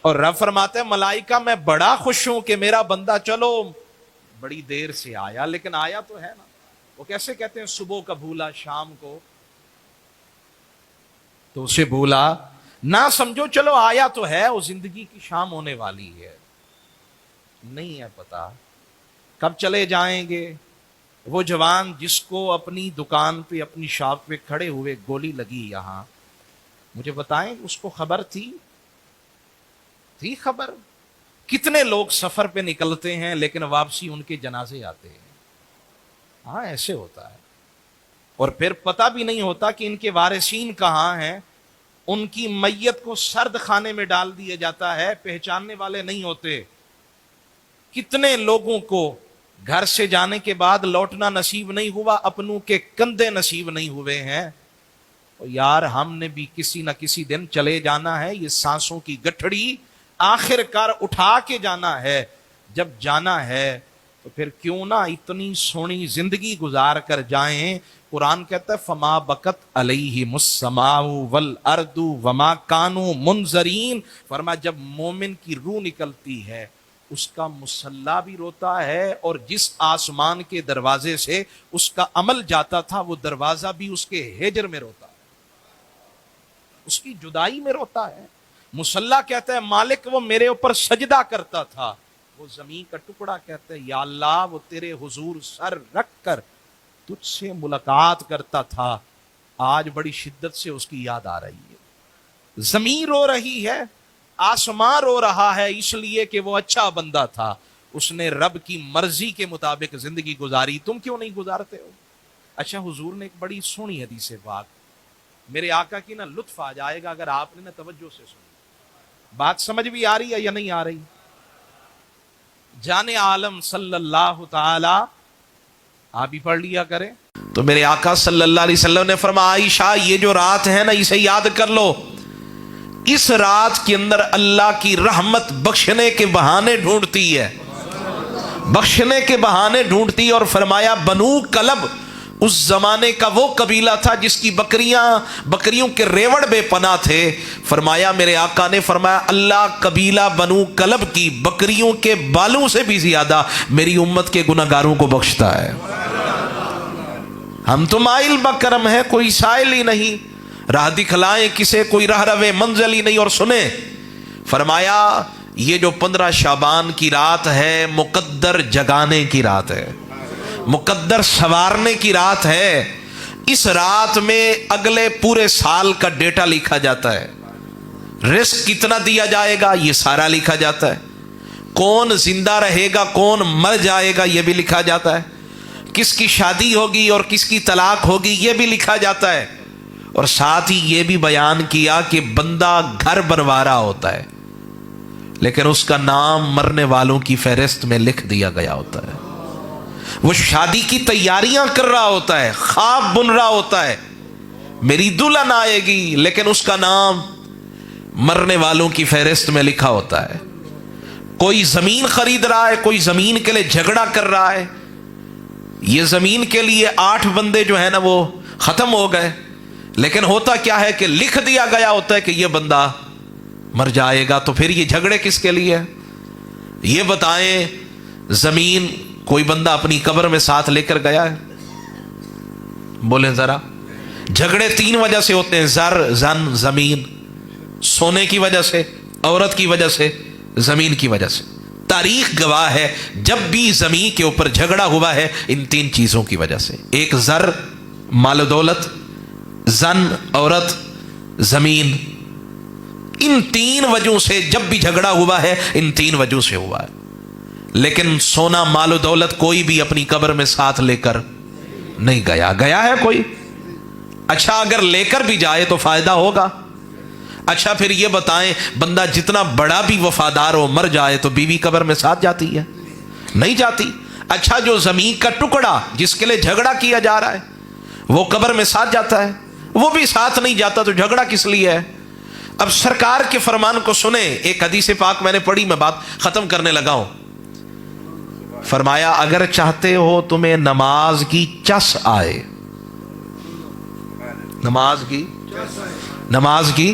اور رب فرماتے ہیں ملائکہ میں بڑا خوش ہوں کہ میرا بندہ چلو بڑی دیر سے آیا لیکن آیا تو ہے نا. وہ کیسے کہتے ہیں صبح کا بھولا شام کو تو اسے بھولا نہ سمجھو, چلو آیا تو ہے, وہ زندگی کی شام ہونے والی ہے, نہیں ہے پتا کب چلے جائیں گے. وہ جوان جس کو اپنی دکان پہ اپنی شاپ پہ کھڑے ہوئے گولی لگی یہاں, مجھے بتائیں اس کو خبر تھی خبر؟ کتنے لوگ سفر پہ نکلتے ہیں لیکن واپسی ان کے جنازے آتے ہیں. ہاں ایسے ہوتا ہے. اور پھر پتہ بھی نہیں ہوتا کہ ان کے وارثین کہاں ہیں. ان کی میت کو سرد خانے میں ڈال دیا جاتا ہے, پہچاننے والے نہیں ہوتے. کتنے لوگوں کو گھر سے جانے کے بعد لوٹنا نصیب نہیں ہوا, اپنوں کے کندھے نصیب نہیں ہوئے ہیں. یار ہم نے بھی کسی نہ کسی دن چلے جانا ہے, یہ سانسوں کی گٹھڑی آخر کار اٹھا کے جانا ہے. جب جانا ہے تو پھر کیوں نہ اتنی سونی زندگی گزار کر جائیں. قرآن کہتا ہے فما بکت علیہم السماء والارض وما کانوا منذرین. فرمایا جب مومن کی روح نکلتی ہے اس کا مصلی بھی روتا ہے, اور جس آسمان کے دروازے سے اس کا عمل جاتا تھا وہ دروازہ بھی اس کے ہجر میں روتا ہے, اس کی جدائی میں روتا ہے. مصلی کہتا ہے مالک وہ میرے اوپر سجدہ کرتا تھا, وہ زمین کا ٹکڑا کہتا ہے یا اللہ وہ تیرے حضور سر رکھ کر تجھ سے ملاقات کرتا تھا, آج بڑی شدت سے اس کی یاد آ رہی ہے. زمین رو رہی ہے, آسمان رو رہا ہے, اس لیے کہ وہ اچھا بندہ تھا, اس نے رب کی مرضی کے مطابق زندگی گزاری. تم کیوں نہیں گزارتے ہو؟ اچھا حضور نے ایک بڑی سونی حدیث پاک, میرے آقا کی نا لطف آ جائے گا اگر آپ نے نا توجہ سے سنی. بات سمجھ بھی آ رہی ہے یا نہیں آ رہی؟ جان عالم صلی اللہ تعالی, آپ بھی پڑھ لیا کریں. تو میرے آقا صلی اللہ علیہ وسلم نے فرمایا عائشہ یہ جو رات ہے نا اسے یاد کر لو, اس رات کے اندر اللہ کی رحمت بخشنے کے بہانے ڈھونڈتی ہے, بخشنے کے بہانے ڈھونڈتی ہے. اور فرمایا بنو کلب اس زمانے کا وہ قبیلہ تھا جس کی بکریوں کے ریوڑ بے پناہ تھے. فرمایا میرے آقا نے فرمایا اللہ قبیلہ بنو کلب کی بکریوں کے بالوں سے بھی زیادہ میری امت کے گناہگاروں کو بخشتا ہے. ہم تو مائل بکرم ہیں, کوئی سائل ہی نہیں, راہ دکھلائیں کسے کوئی راہ روے منزل ہی نہیں. اور سنیں فرمایا یہ جو 15 شعبان کی رات ہے مقدر جگانے کی رات ہے, مقدر سوارنے کی رات ہے. اس رات میں اگلے پورے سال کا ڈیٹا لکھا جاتا ہے, رزق کتنا دیا جائے گا یہ سارا لکھا جاتا ہے, کون زندہ رہے گا کون مر جائے گا یہ بھی لکھا جاتا ہے, کس کی شادی ہوگی اور کس کی طلاق ہوگی یہ بھی لکھا جاتا ہے. اور ساتھ ہی یہ بھی بیان کیا کہ بندہ گھر بنوارا ہوتا ہے لیکن اس کا نام مرنے والوں کی فہرست میں لکھ دیا گیا ہوتا ہے. وہ شادی کی تیاریاں کر رہا ہوتا ہے, خواب بن رہا ہوتا ہے, میری دلہن آئے گی, لیکن اس کا نام مرنے والوں کی فہرست میں لکھا ہوتا ہے. کوئی زمین خرید رہا ہے, کوئی زمین کے لیے جھگڑا کر رہا ہے. یہ زمین کے لیے 8 بندے جو ہے نا وہ ختم ہو گئے, لیکن ہوتا کیا ہے کہ لکھ دیا گیا ہوتا ہے کہ یہ بندہ مر جائے گا. تو پھر یہ جھگڑے کس کے لیے؟ یہ بتائیں زمین کوئی بندہ اپنی قبر میں ساتھ لے کر گیا ہے؟ بولیں ذرا. جھگڑے 3 وجہ سے ہوتے ہیں, زر زن زمین, سونے کی وجہ سے, عورت کی وجہ سے, زمین کی وجہ سے. تاریخ گواہ ہے جب بھی زمین کے اوپر جھگڑا ہوا ہے ان 3 چیزوں کی وجہ سے. ایک زر مال و دولت, زن عورت, زمین. ان 3 وجہوں سے جب بھی جھگڑا ہوا ہے ان 3 وجہوں سے ہوا ہے. لیکن سونا مال و دولت کوئی بھی اپنی قبر میں ساتھ لے کر نہیں گیا. گیا ہے کوئی؟ اچھا اگر لے کر بھی جائے تو فائدہ ہوگا. اچھا پھر یہ بتائیں بندہ جتنا بڑا بھی وفادار ہو مر جائے تو بیوی قبر میں ساتھ جاتی ہے؟ نہیں جاتی. اچھا جو زمین کا ٹکڑا جس کے لیے جھگڑا کیا جا رہا ہے وہ قبر میں ساتھ جاتا ہے؟ وہ بھی ساتھ نہیں جاتا, تو جھگڑا کس لیے ہے؟ اب سرکار کے فرمان کو سنیں. ایک حدیث پاک میں نے پڑھی, میں بات ختم کرنے لگا ہوں. فرمایا اگر چاہتے ہو تمہیں نماز کی چس آئے, نماز کی